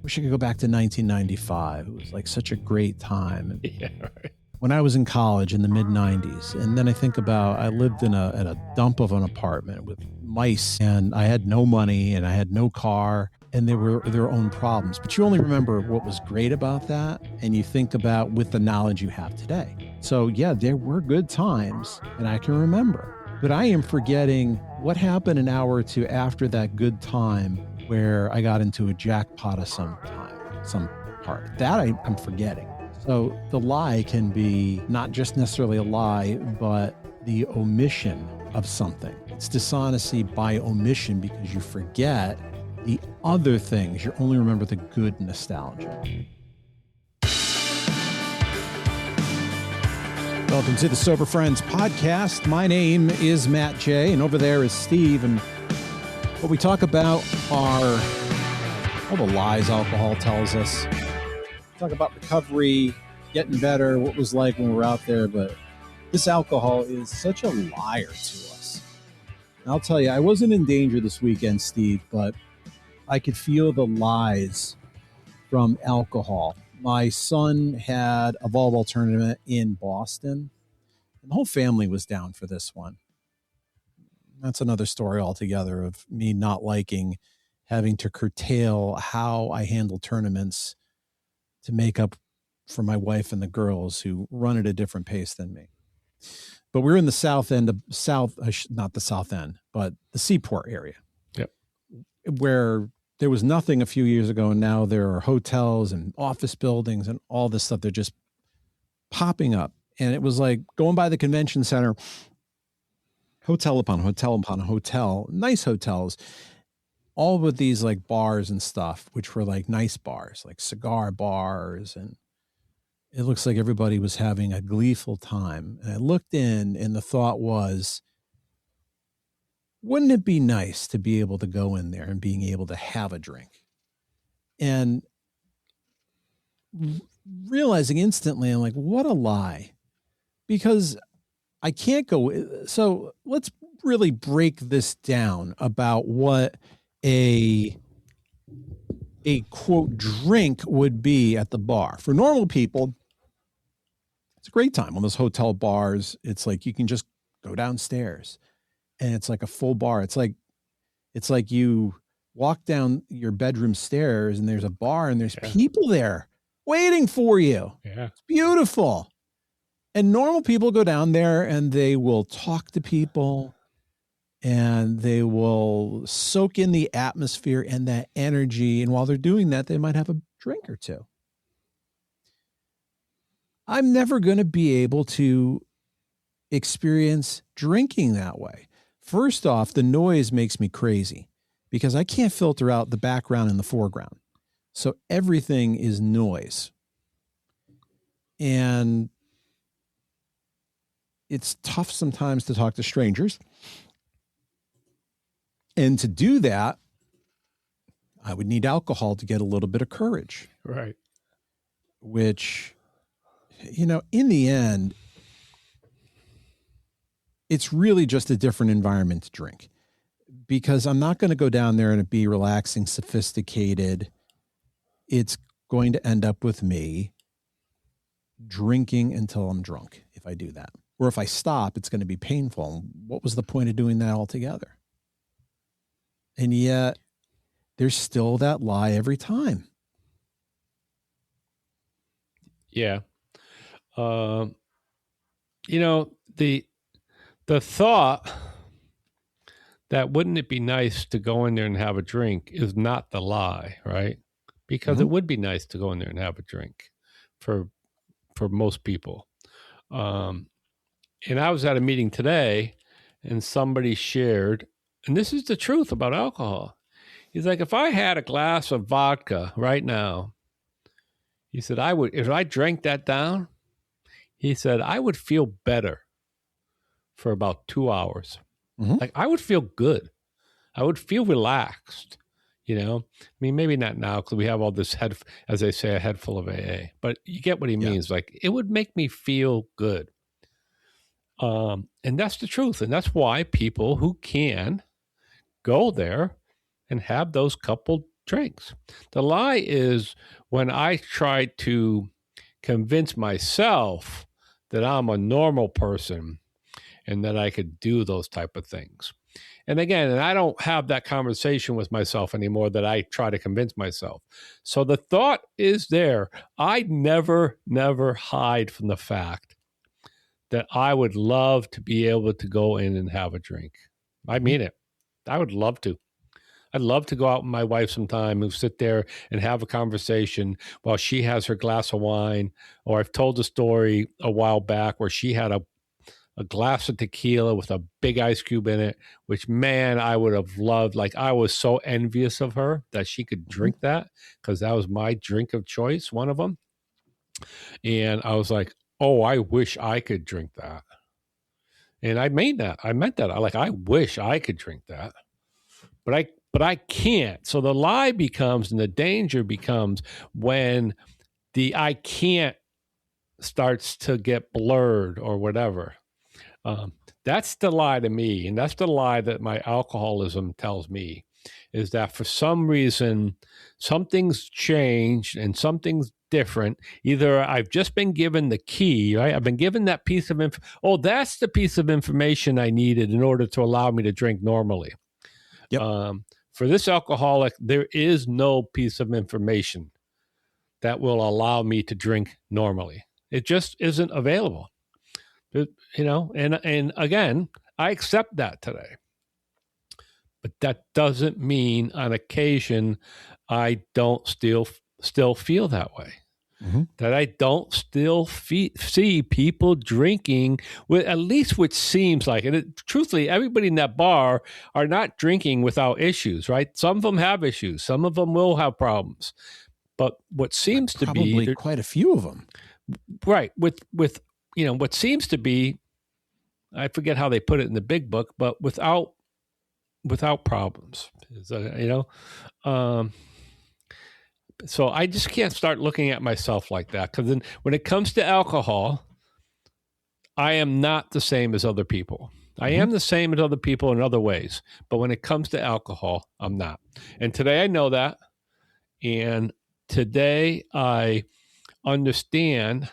wish I could go back to 1995. It was like such a great time. Yeah, right. When I was in college in the mid 90s. And then I think about, I lived in a dump of an apartment with mice, and I had no money and I had no car, and there were their own problems. But you only remember what was great about that, and you think about with the knowledge you have today. So yeah, there were good times and I can remember, but I am forgetting what happened an hour or two after that good time where I got into a jackpot of some part. That I'm forgetting. So the lie can be not just necessarily a lie, but the omission of something. It's dishonesty by omission because you forget the other things. You only remember the good nostalgia. Welcome to the Sober Friends podcast. My name is Matt J, and over there is Steve. And what we talk about are all the lies alcohol tells us. Talk about recovery, getting better, what it was like when we were out there, but this alcohol is such a liar to us. And I'll tell you, I wasn't in danger this weekend, Steve, but I could feel the lies from alcohol. My son had a volleyball tournament in Boston, and the whole family was down for this one. That's another story altogether of me not liking having to curtail how I handle tournaments to make up for my wife and the girls who run at a different pace than me. But we're in the south end of not the south end, but the Seaport area. Yep. Where there was nothing a few years ago, and now there are hotels and office buildings and all this stuff. They're just popping up. And it was like going by the convention center, hotel upon hotel upon hotel, nice hotels, all with these like bars and stuff, which were like nice bars, like cigar bars. And it looks like everybody was having a gleeful time. And I looked in, and the thought was, wouldn't it be nice to be able to go in there and being able to have a drink? And realizing instantly, I'm like, what a lie. Because I can't go. So let's really break this down about what a quote drink would be at the bar. For normal people, it's a great time on those hotel bars. It's like you can just go downstairs and it's like a full bar. It's like you walk down your bedroom stairs and there's a bar and there's people there waiting for you. Yeah. It's beautiful. And normal people go down there and they will talk to people and they will soak in the atmosphere and that energy. And while they're doing that, they might have a drink or two. I'm never going to be able to experience drinking that way. First off, the noise makes me crazy because I can't filter out the background and the foreground. So everything is noise. And it's tough sometimes to talk to strangers. And to do that, I would need alcohol to get a little bit of courage. Right. Which, in the end, it's really just a different environment to drink. Because I'm not going to go down there and be relaxing, sophisticated. It's going to end up with me drinking until I'm drunk if I do that. Or if I stop, it's going to be painful. What was the point of doing that altogether? And yet, there's still that lie every time. Yeah. The thought that wouldn't it be nice to go in there and have a drink is not the lie, right? Because it would be nice to go in there and have a drink for most people. And I was at a meeting today and somebody shared, and this is the truth about alcohol. He's like, if I had a glass of vodka right now, he said, if I drank that down, he said, I would feel better for about 2 hours. Mm-hmm. Like I would feel good. I would feel relaxed, I mean, maybe not now because we have all this as they say, a head full of AA, but you get what he means. Like it would make me feel good. And that's the truth. And that's why people who can go there and have those couple drinks. The lie is when I try to convince myself that I'm a normal person and that I could do those type of things. And again, I don't have that conversation with myself anymore that I try to convince myself. So the thought is there. I never hide from the fact that I would love to be able to go in and have a drink. I mean it. I would love to. I'd love to go out with my wife sometime and sit there and have a conversation while she has her glass of wine. Or I've told a story a while back where she had a glass of tequila with a big ice cube in it, which, man, I would have loved. Like, I was so envious of her that she could drink that because that was my drink of choice, one of them. And I was like, oh, I wish I could drink that. And I meant that. I wish I could drink that. But I can't. So the lie becomes, and the danger becomes when the I can't starts to get blurred or whatever. That's the lie to me. And that's the lie that my alcoholism tells me, is that for some reason, something's changed and something's different. Either I've just been given the key, right? I've been given that piece of that's the piece of information I needed in order to allow me to drink normally. Yep. For this alcoholic, there is no piece of information that will allow me to drink normally. It just isn't available. And again, I accept that today. But that doesn't mean on occasion I don't still feel that way. Mm-hmm. That I don't still see people drinking with, at least which seems like, and truthfully, everybody in that bar are not drinking without issues, right? Some of them have issues. Some of them will have problems. But what seems to be probably quite a few of them, right? With what seems to be, I forget how they put it in the big book, but without problems, so I just can't start looking at myself like that, because then when it comes to alcohol, I am not the same as other people. I am the same as other people in other ways, but when it comes to alcohol, I'm not. And today I know that, and today I understand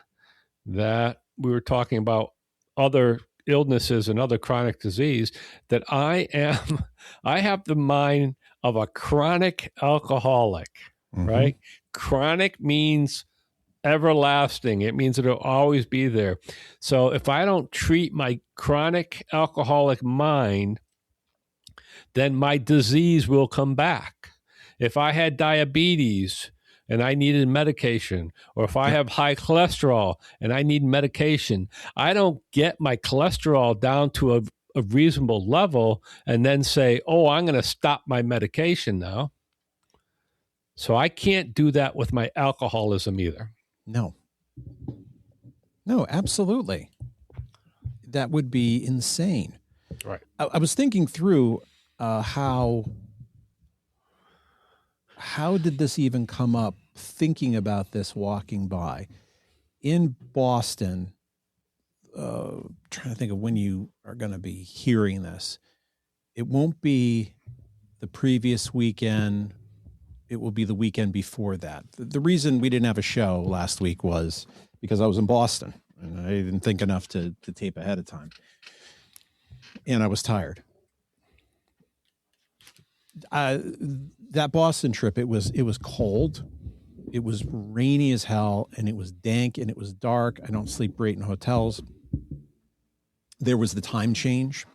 that we were talking about other illnesses and other chronic disease, that I have the mind of a chronic alcoholic, right? Chronic means everlasting. It means it'll always be there. So if I don't treat my chronic alcoholic mind, then my disease will come back. If I had diabetes and I needed medication, or if I have high cholesterol and I need medication, I don't get my cholesterol down to a reasonable level and then say, oh, I'm going to stop my medication now. So I can't do that with my alcoholism either. No, absolutely. That would be insane. Right. I was thinking through how did this even come up, thinking about this walking by in Boston, trying to think of when you are going to be hearing this. It won't be the previous weekend. It will be the weekend before that. The reason we didn't have a show last week was because I was in Boston and I didn't think enough to tape ahead of time. And I was tired. That Boston trip, it was cold, it was rainy as hell, and it was dank, and it was dark. I don't sleep great in hotels. There was the time change.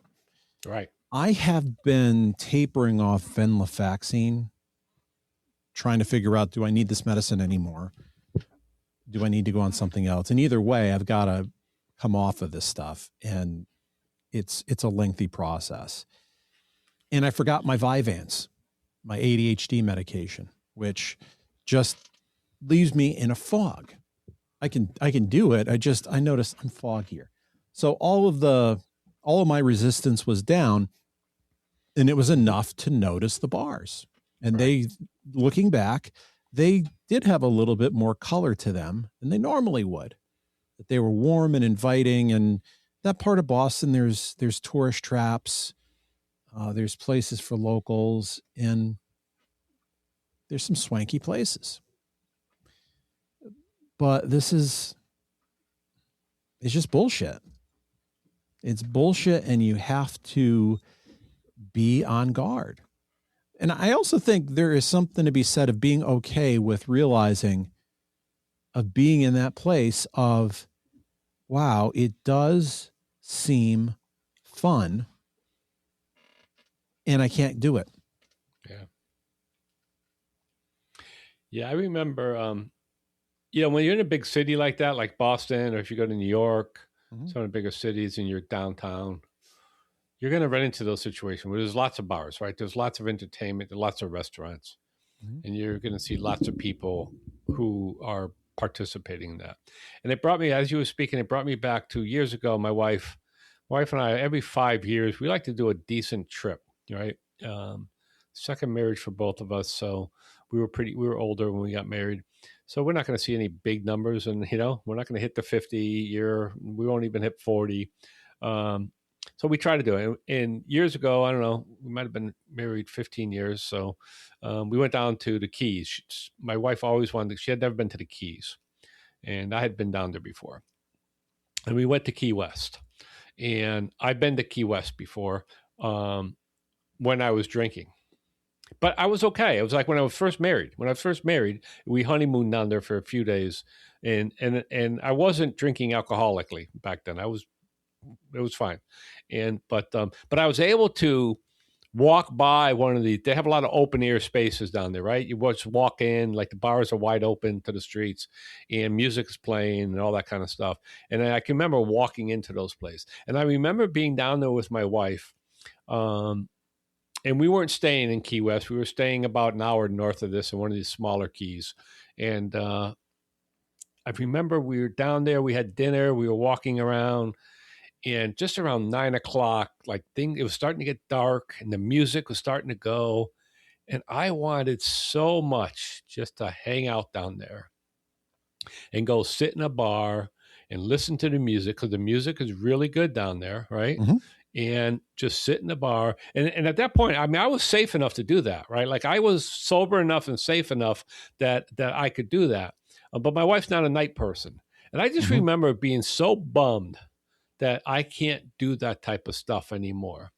Right. I have been tapering off venlafaxine, trying to figure out, do I need this medicine anymore? Do I need to go on something else? And either way, I've got to come off of this stuff, and it's a lengthy process. And I forgot my Vyvanse, my ADHD medication, which just leaves me in a fog. I can do it. I notice I'm foggier. So all of my resistance was down, and it was enough to notice the bars. And They, looking back, they did have a little bit more color to them than they normally would. That they were warm and inviting, and that part of Boston, there's tourist traps. There's places for locals, and there's some swanky places. But it's just bullshit. It's bullshit, and you have to be on guard. And I also think there is something to be said of being okay with realizing, of being in that place of, wow, it does seem fun and I can't do it. Yeah. Yeah, I remember, when you're in a big city like that, like Boston, or if you go to New York, some of the bigger cities, and you're downtown, you're going to run into those situations where there's lots of bars, right? There's lots of entertainment, there's lots of restaurants, and you're going to see lots of people who are participating in that. And it brought me, as you were speaking, it brought me back to years ago. My wife and I, every 5 years, we like to do a decent trip, right? Second marriage for both of us, so we were older when we got married. So we're not going to see any big numbers, and we're not going to hit the 50 year. We won't even hit 40. So we try to do it. And years ago, I don't know, we might have been married 15 years. So we went down to the Keys. My wife always wanted. She had never been to the Keys, and I had been down there before. And we went to Key West, and I've been to Key West before when I was drinking. But I was okay. It was like when I was first married. When I was first married, we honeymooned down there for a few days, and I wasn't drinking alcoholically back then. It was fine, but I was able to walk by one of they have a lot of open air spaces down there, right? You just walk in, like the bars are wide open to the streets, and music is playing and all that kind of stuff. And I can remember walking into those places, and I remember being down there with my wife. And we weren't staying in Key West. We were staying about an hour north of this in one of these smaller keys. And I remember we were down there. We had dinner. We were walking around. And just around 9 o'clock, it was starting to get dark, and the music was starting to go. And I wanted so much just to hang out down there and go sit in a bar and listen to the music, because the music is really good down there, right? Mm-hmm. And just sit in the bar. And at that point, I mean, I was safe enough to do that, right? Like, I was sober enough and safe enough that I could do that. But my wife's not a night person. And I just remember being so bummed that I can't do that type of stuff anymore.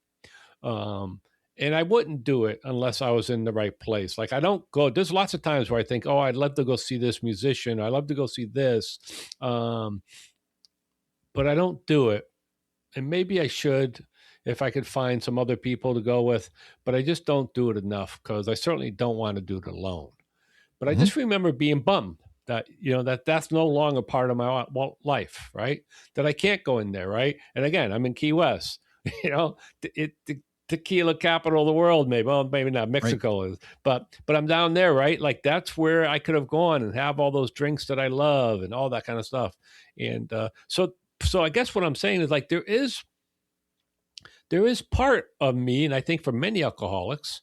And I wouldn't do it unless I was in the right place. Like, I don't go, there's lots of times where I think, oh, I'd love to go see this musician. I'd love to go see this. But I don't do it. And maybe I should if I could find some other people to go with, but I just don't do it enough, because I certainly don't want to do it alone. But I just remember being bummed that, that's no longer part of my life, right? That I can't go in there, right? And again, I'm in Key West, the tequila capital of the world, maybe. Well, maybe not. Mexico is, but I'm down there, right? Like, that's where I could have gone and have all those drinks that I love and all that kind of stuff. And so I guess what I'm saying is, like, there is part of me, and I think for many alcoholics,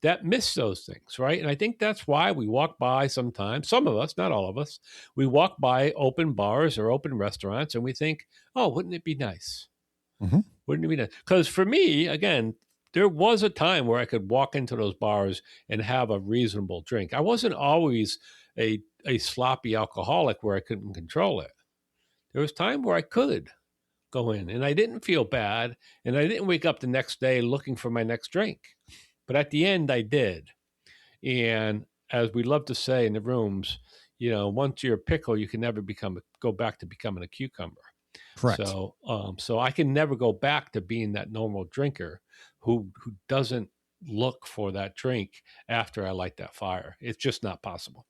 that miss those things, right? And I think that's why we walk by sometimes, some of us, not all of us, we walk by open bars or open restaurants and we think, oh, wouldn't it be nice? Mm-hmm. Wouldn't it be nice? Because for me, again, there was a time where I could walk into those bars and have a reasonable drink. I wasn't always a sloppy alcoholic where I couldn't control it. There was time where I could go in and I didn't feel bad, and I didn't wake up the next day looking for my next drink. But at the end, I did. And as we love to say in the rooms, once you're a pickle, you can never go back to becoming a cucumber. Correct. So I can never go back to being that normal drinker who doesn't look for that drink after I light that fire. It's just not possible.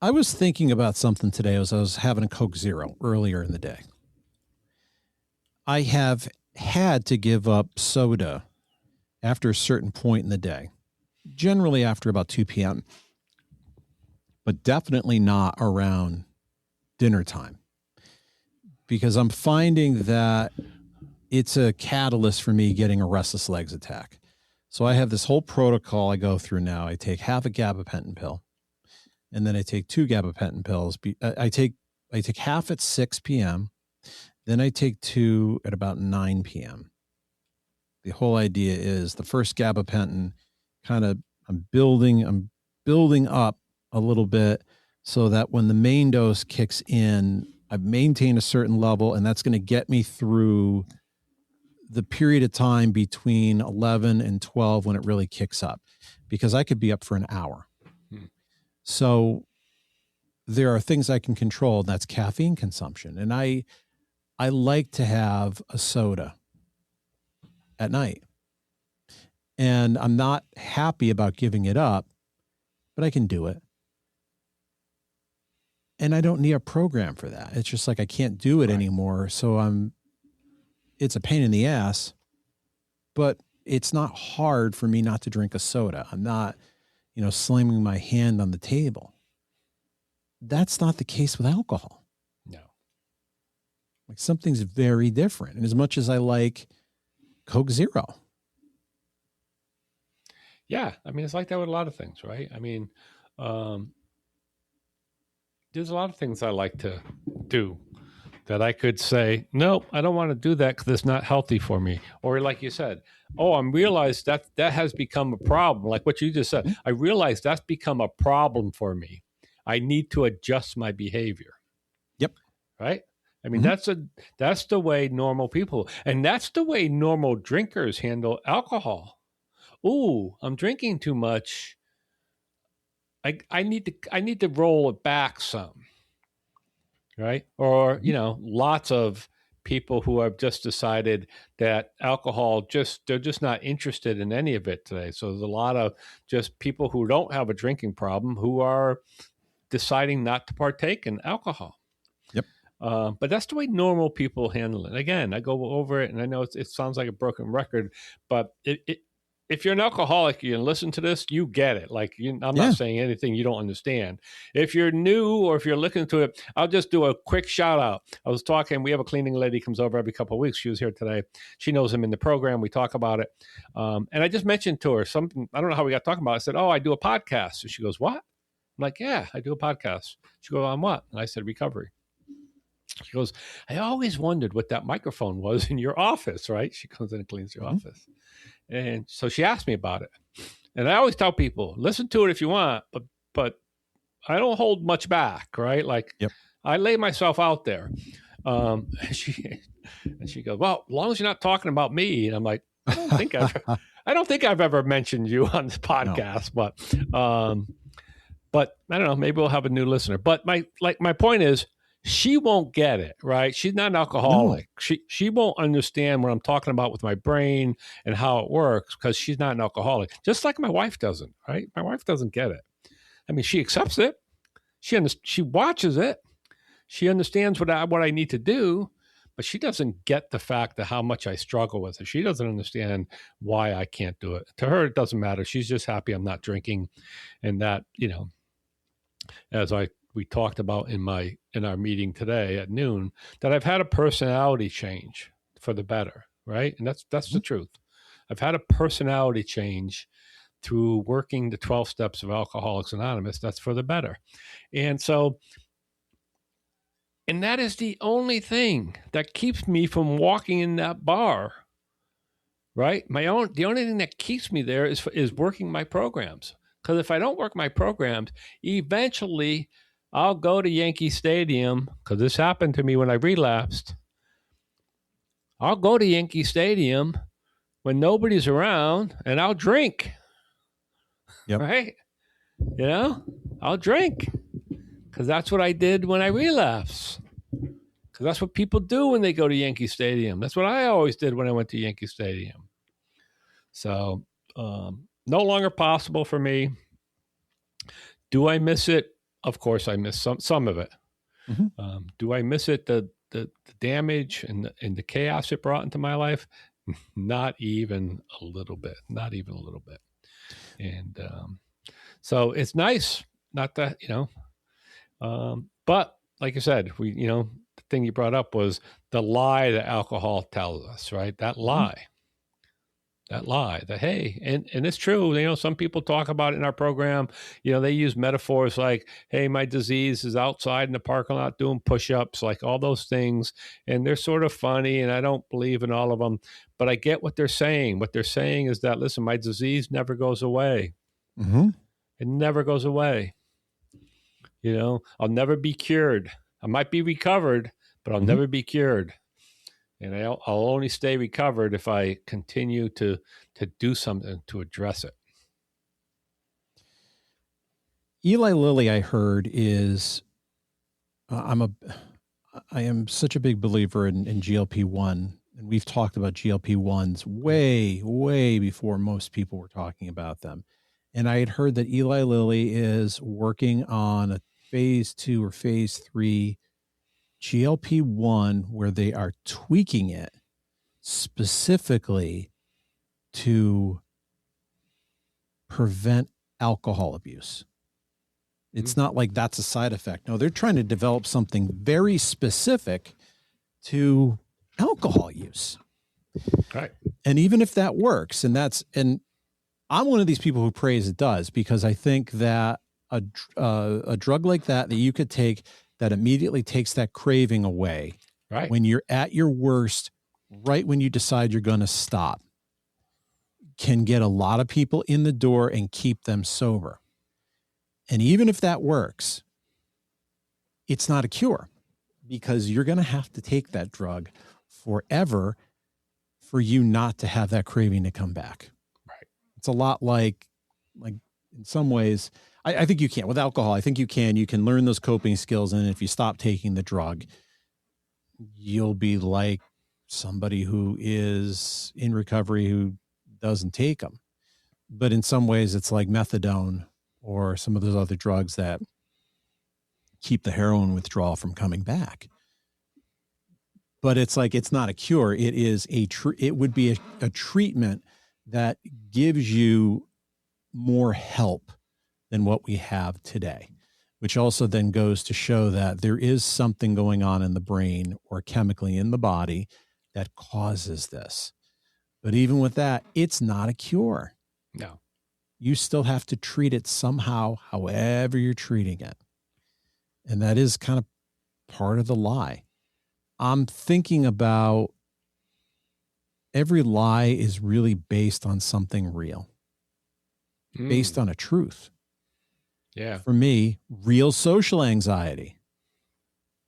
I was thinking about something today as I was having a Coke Zero earlier in the day. I have had to give up soda after a certain point in the day, generally after about 2 p.m., but definitely not around dinner time, because I'm finding that it's a catalyst for me getting a restless legs attack. So I have this whole protocol I go through now. I take half a gabapentin pill, and then I take 2 gabapentin pills. I take half at 6 p.m., then I take 2 at about 9 p.m. The whole idea is the first gabapentin kind of I'm building up a little bit so that when the main dose kicks in, I maintain a certain level, and that's going to get me through the period of time between 11 and 12 when it really kicks up, because I could be up for an hour. So there are things I can control, and that's caffeine consumption. And I like to have a soda at night, and I'm not happy about giving it up, but I can do it. And I don't need a program for that. It's just like, I can't do it anymore. So it's a pain in the ass, but it's not hard for me not to drink a soda. I'm not, slamming my hand on the table. That's not the case with alcohol. No. Like, something's very different. And as much as I like Coke Zero. Yeah. I mean, it's like that with a lot of things, right? I mean, there's a lot of things I like to do that I could say, nope, I don't want to do that because it's not healthy for me. Or like you said, I'm realized that has become a problem. Like what you just said, I realized that's become a problem for me. I need to adjust my behavior. Yep. Right? I mean, that's the way normal people, and that's the way normal drinkers handle alcohol. Ooh, I'm drinking too much. I need to roll it back some. Right? Or, lots of people who have just decided that alcohol, they're just not interested in any of it today. So there's a lot of just people who don't have a drinking problem who are deciding not to partake in alcohol. Yep. But that's the way normal people handle it. Again, I go over it, and I know it sounds like a broken record, but if you're an alcoholic, you listen to this, you get it. Like, I'm not saying anything you don't understand. If you're new or if you're looking to it, I'll just do a quick shout out. I was talking, we have a cleaning lady comes over every couple of weeks. She was here today. She knows him in the program. We talk about it. And I just mentioned to her something, I don't know how we got talking about it. I said, I do a podcast. So she goes, what? I'm like, yeah, I do a podcast. She goes, on what? And I said, recovery. She goes, I always wondered what that microphone was in your office, right? She comes in and cleans your office. And so she asked me about it. And I always tell people, listen to it if you want, but I don't hold much back, right? Like, I lay myself out there. She goes, well, as long as you're not talking about me. And I'm like, I don't think I've ever mentioned you on this podcast, no. But I don't know, maybe we'll have a new listener. But my point is, she won't get it, right? She's not an alcoholic. No. She won't understand what I'm talking about with my brain and how it works because she's not an alcoholic. Just like my wife doesn't, right? My wife doesn't get it. I mean, she accepts it. She watches it. She understands what I need to do, but she doesn't get the fact of how much I struggle with it. She doesn't understand why I can't do it. To her, it doesn't matter. She's just happy I'm not drinking, and that, as we talked about in our meeting today at noon, that I've had a personality change for the better, right? And that's the truth. I've had a personality change through working the 12 steps of Alcoholics Anonymous. That's for the better. And that is the only thing that keeps me from walking in that bar, right? The only thing that keeps me there is working my programs. Because if I don't work my programs, eventually I'll go to Yankee Stadium, because this happened to me when I relapsed. I'll go to Yankee Stadium when nobody's around, and I'll drink. Yep. Right? I'll drink, because that's what I did when I relapsed. Because that's what people do when they go to Yankee Stadium. That's what I always did when I went to Yankee Stadium. So, no longer possible for me. Do I miss it? Of course, I miss some of it. Mm-hmm. Do I miss it? The damage and the chaos it brought into my life? Not even a little bit. Not even a little bit. And so it's nice. Not that but like I said, the thing you brought up was the lie that alcohol tells us, right? That lie. Mm-hmm. That lie, that, hey, and it's true. Some people talk about it in our program. They use metaphors like, hey, my disease is outside in the parking lot doing push-ups, like all those things. And they're sort of funny, and I don't believe in all of them. But I get what they're saying. What they're saying is that, listen, my disease never goes away. Mm-hmm. It never goes away. I'll never be cured. I might be recovered, but I'll never be cured. And I'll only stay recovered if I continue to do something to address it. Eli Lilly, I heard, is I am such a big believer in GLP-1, and we've talked about GLP-1s way, way before most people were talking about them. And I had heard that Eli Lilly is working on a phase 2 or phase 3 GLP-1 where they are tweaking it specifically to prevent alcohol abuse. It's not like that's a side effect. No, they're trying to develop something very specific to alcohol use. Right. And even if that works, and I'm one of these people who prays it does, because I think that a drug like that you could take that immediately takes that craving away. Right. When you're at your worst, right when you decide you're going to stop, can get a lot of people in the door and keep them sober. And even if that works, it's not a cure, because you're going to have to take that drug forever for you not to have that craving to come back. Right. It's a lot like in some ways, I think you can with alcohol. I think you can learn those coping skills. And if you stop taking the drug, you'll be like somebody who is in recovery who doesn't take them. But in some ways it's like methadone or some of those other drugs that keep the heroin withdrawal from coming back. But it's like, it's not a cure. It is it would be a treatment that gives you more help than what we have today, which also then goes to show that there is something going on in the brain or chemically in the body that causes this. But even with that, it's not a cure. No. You still have to treat it somehow, however you're treating it. And that is kind of part of the lie. I'm thinking about every lie is really based on something real, based on a truth. Yeah. For me, real social anxiety.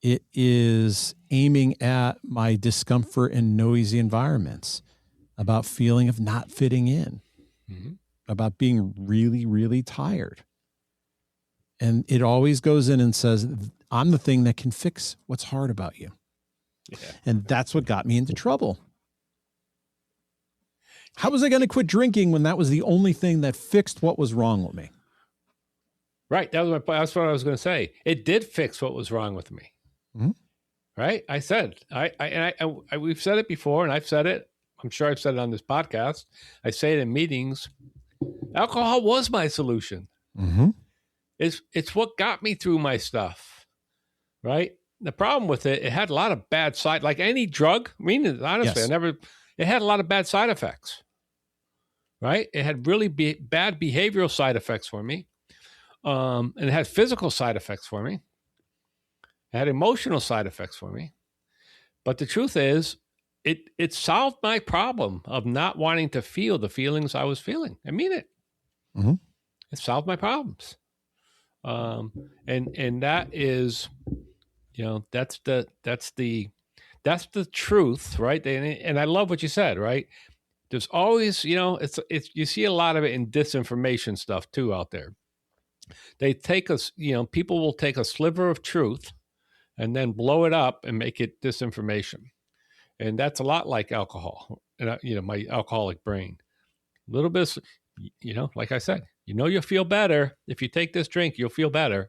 It is aiming at my discomfort in noisy environments, about feeling of not fitting in, about being really, really tired. And it always goes in and says, I'm the thing that can fix what's hard about you. Yeah. And that's what got me into trouble. How was I going to quit drinking when that was the only thing that fixed what was wrong with me? Right. That was my point. That's what I was going to say. It did fix what was wrong with me. Mm-hmm. Right. I said, we've said it before, and I've said it. I'm sure I've said it on this podcast. I say it in meetings. Alcohol was my solution. Mm-hmm. It's what got me through my stuff. Right. The problem with it had a lot of bad like any drug. I mean, honestly, Yes. It had a lot of bad side effects. Right. It had really bad behavioral side effects for me. And it had physical side effects for me. It had emotional side effects for me. But the truth is, it solved my problem of not wanting to feel the feelings I was feeling. I mean it. Mm-hmm. It solved my problems. And that is, that's the truth, right? And I love what you said, right? There's always, it's you see a lot of it in disinformation stuff too out there. They take us, people will take a sliver of truth and then blow it up and make it disinformation. And that's a lot like alcohol and, my alcoholic brain. A little bit, like I said, you'll feel better. If you take this drink, you'll feel better.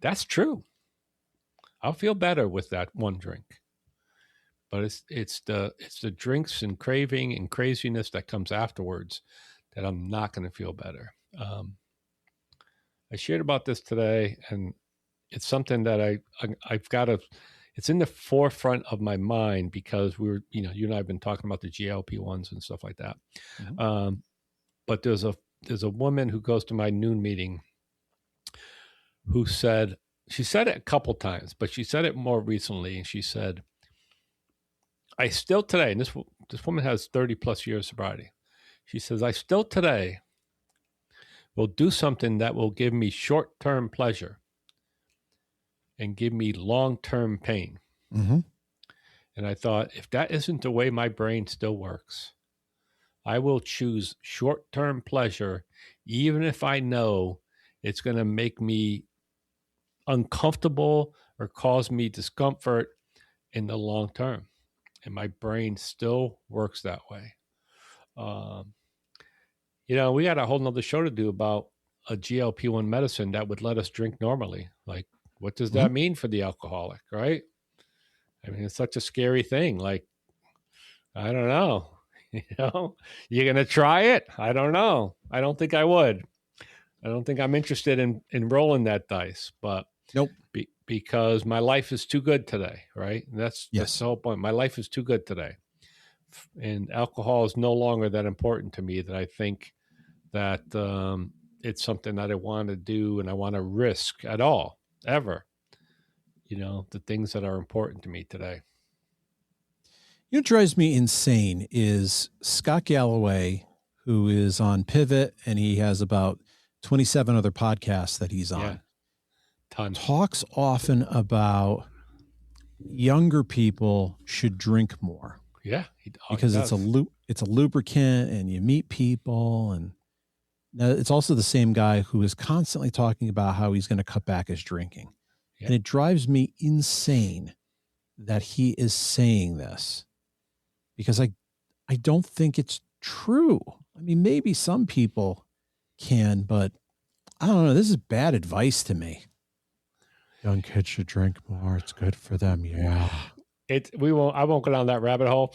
That's true. I'll feel better with that one drink. But it's the drinks and craving and craziness that comes afterwards that I'm not going to feel better. I shared about this today, and it's something that I've got to. It's in the forefront of my mind because you and I have been talking about the GLP-1s and stuff like that. Mm-hmm. But there's a woman who goes to my noon meeting who said, she said it a couple times, but she said it more recently. And she said, I still today, and this woman has 30 plus years sobriety. She says, I still today will do something that will give me short-term pleasure and give me long-term pain. Mm-hmm. And I thought, if that isn't the way my brain still works, I will choose short-term pleasure, even if I know it's going to make me uncomfortable or cause me discomfort in the long term. And my brain still works that way. We got a whole nother show to do about a GLP-1 medicine that would let us drink normally. Like, what does that mean for the alcoholic, right? I mean, it's such a scary thing. Like, I don't know. You're going to try it? I don't know. I don't think I would. I don't think I'm interested in rolling that dice, but nope. Because my life is too good today, right? And that's the whole point. My life is too good today. And alcohol is no longer that important to me that I think that it's something that I want to do and I want to risk at all, ever. The things that are important to me today. What drives me insane is Scott Galloway, who is on Pivot, and he has about 27 other podcasts that he's on. Yeah. Tons. Talks often about younger people should drink more. Yeah, because it's a lubricant, and you meet people, and it's also the same guy who is constantly talking about how he's going to cut back his drinking. Yeah. And it drives me insane that he is saying this, because I don't think it's true. I mean, maybe some people can, but I don't know. This is bad advice to me. Young kids should drink more. It's good for them. Yeah. I won't go down that rabbit hole.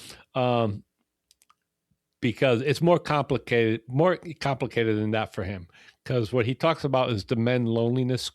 Because it's more complicated than that for him. Because what he talks about is the men loneliness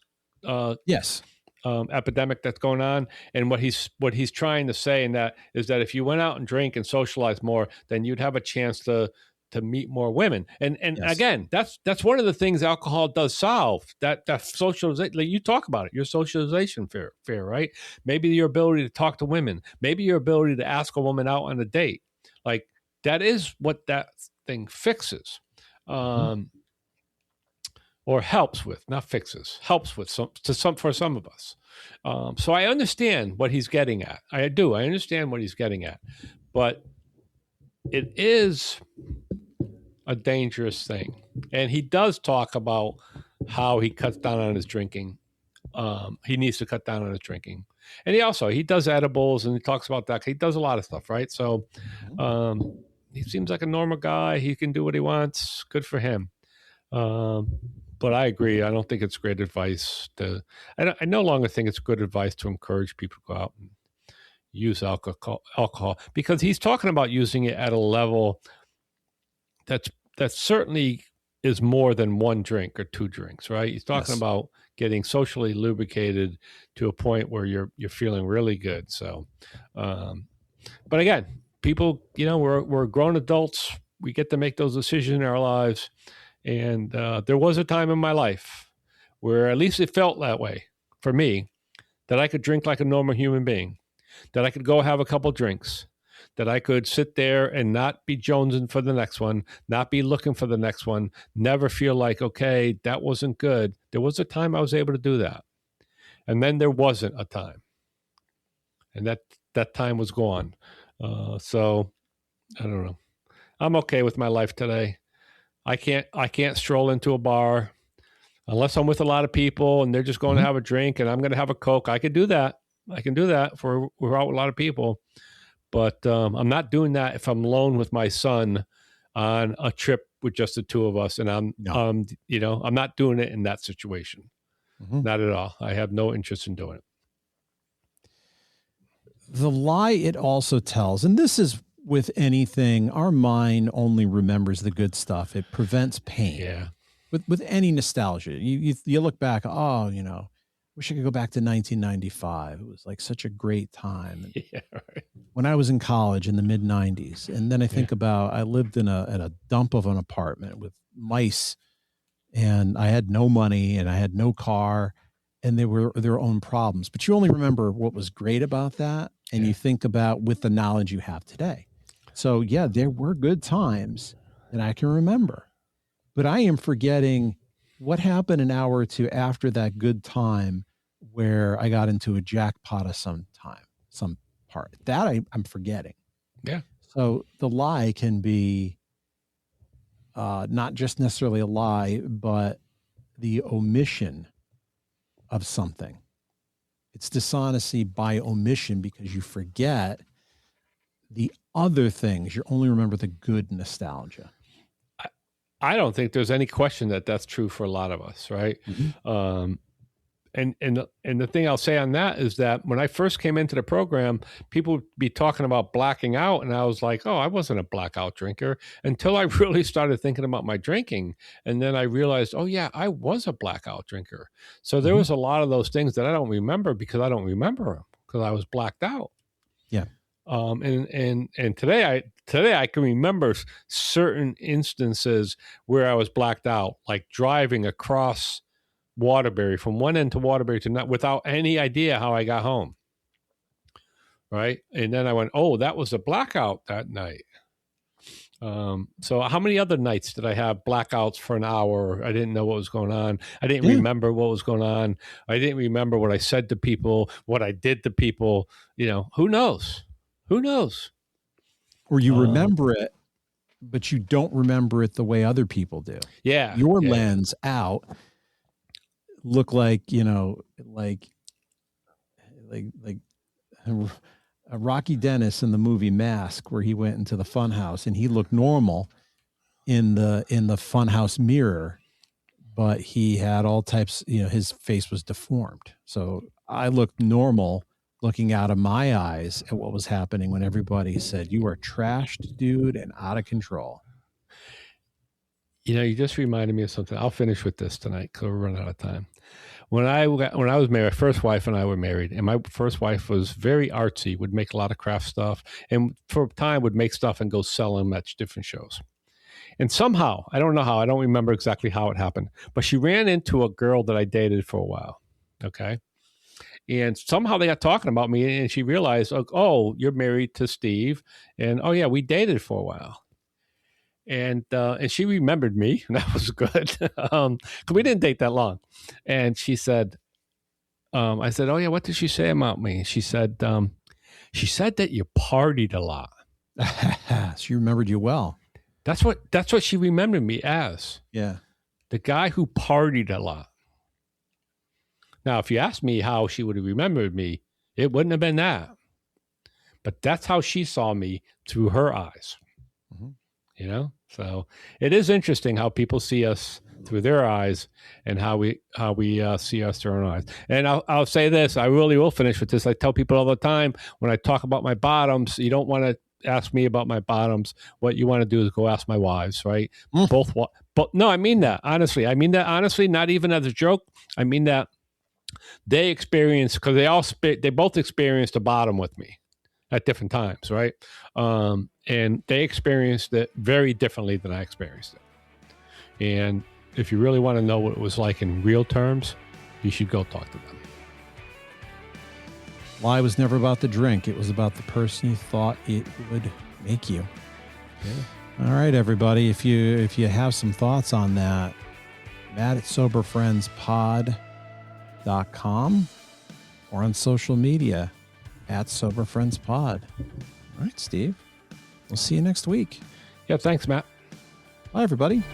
epidemic that's going on. And what he's trying to say in that is that if you went out and drink and socialize more, then you'd have a chance to meet more women. And again, that's one of the things alcohol does solve, that socialization. Like you talk about it, your socialization fear, right? Maybe your ability to talk to women, maybe your ability to ask a woman out on a date. Like that is what that thing fixes. Or helps with, not fixes, helps with for some of us. So I understand what he's getting at. I do. I understand what he's getting at, but it is a dangerous thing. And he does talk about how he cuts down on his drinking. He needs to cut down on his drinking. And he does edibles, and he talks about that. He does a lot of stuff, right? So he seems like a normal guy. He can do what he wants. Good for him. But I agree. I don't think it's great advice I no longer think it's good advice to encourage people to go out and use alcohol, because he's talking about using it at a level that certainly is more than one drink or two drinks, right? He's talking about getting socially lubricated to a point where you're feeling really good. So, but again, people, we're grown adults. We get to make those decisions in our lives. And there was a time in my life where at least it felt that way for me, that I could drink like a normal human being, that I could go have a couple drinks, that I could sit there and not be jonesing for the next one, not be looking for the next one, never feel like, okay, that wasn't good. There was a time I was able to do that. And then there wasn't a time. And that time was gone. So I don't know. I'm okay with my life today. I can't stroll into a bar unless I'm with a lot of people and they're just going to have a drink and I'm going to have a Coke. I could do that. I can do that if we're out with a lot of people. But I'm not doing that if I'm alone with my son on a trip with just the two of us. And I'm not doing it in that situation. Not at all. I have no interest in doing it. The lie it also tells, and this is with anything, our mind only remembers the good stuff. It prevents pain. Yeah. With any nostalgia, you look back, wish I could go back to 1995. It was like such a great time. Yeah, right. When I was in college in the mid 90s. And then I think about, I lived in a dump of an apartment with mice, and I had no money and I had no car, and they were their own problems. But you only remember what was great about that. And you think about with the knowledge you have today. So yeah, there were good times that I can remember, but I am forgetting what happened an hour or two after that good time where I got into a jackpot of some part that I'm forgetting. Yeah. So the lie can be not just necessarily a lie, but the omission of something. It's dishonesty by omission because you forget the other things. You only remember the good nostalgia. I don't think there's any question that that's true for a lot of us, right? Mm-hmm. And the thing I'll say on that is that when I first came into the program, people would be talking about blacking out, and I was like, "Oh, I wasn't a blackout drinker," until I really started thinking about my drinking, and then I realized, "Oh yeah, I was a blackout drinker." So there was a lot of those things that I don't remember because I don't remember them because I was blacked out. Yeah. And today I can remember certain instances where I was blacked out, like driving across Waterbury from one end to Waterbury to not without any idea how I got home. Right. And then I went, oh, that was a blackout that night. So how many other nights did I have blackouts for an hour? I didn't know what was going on. I didn't remember what was going on. I didn't remember what I said to people, what I did to people. Who knows? Who knows? Or you remember it, but you don't remember it the way other people do. Yeah. Your lens out look like, like Rocky Dennis in the movie Mask, where he went into the fun house and he looked normal in the fun house mirror, but he had all types, his face was deformed. So I looked normal looking out of my eyes at what was happening when everybody said, "You are trashed, dude, and out of control." You just reminded me of something. I'll finish with this tonight because we're running out of time. When I was married, my first wife and I were married, and my first wife was very artsy, would make a lot of craft stuff, and for a time would make stuff and go sell them at different shows. And somehow, I don't know how, I don't remember exactly how it happened, but she ran into a girl that I dated for a while. Okay. And somehow they got talking about me, and she realized, oh, you're married to Steve. And, oh, yeah, we dated for a while. And she remembered me, and that was good. Because we didn't date that long. And she said, I said, oh, yeah, what did she say about me? She said that you partied a lot. She remembered you well. That's what she remembered me as. Yeah. The guy who partied a lot. Now, if you asked me how she would have remembered me, it wouldn't have been that. But that's how she saw me through her eyes. Mm-hmm. So it is interesting how people see us through their eyes and how we see us through our eyes. And I'll say this, I really will finish with this. I tell people all the time when I talk about my bottoms, you don't want to ask me about my bottoms. What you want to do is go ask my wives, right? Both. But no, I mean that honestly. Not even as a joke. I mean that they experienced, because they both experienced a bottom with me at different times, right? And they experienced it very differently than I experienced it. And if you really want to know what it was like in real terms, you should go talk to them. Lie was never about the drink. It was about the person you thought it would make you. Yeah. All right, everybody. If you have some thoughts on that, Matt at SoberFriendsPod.com or on social media at SoberFriendsPod. All right, Steve. We'll see you next week. Yeah, thanks, Matt. Bye, everybody.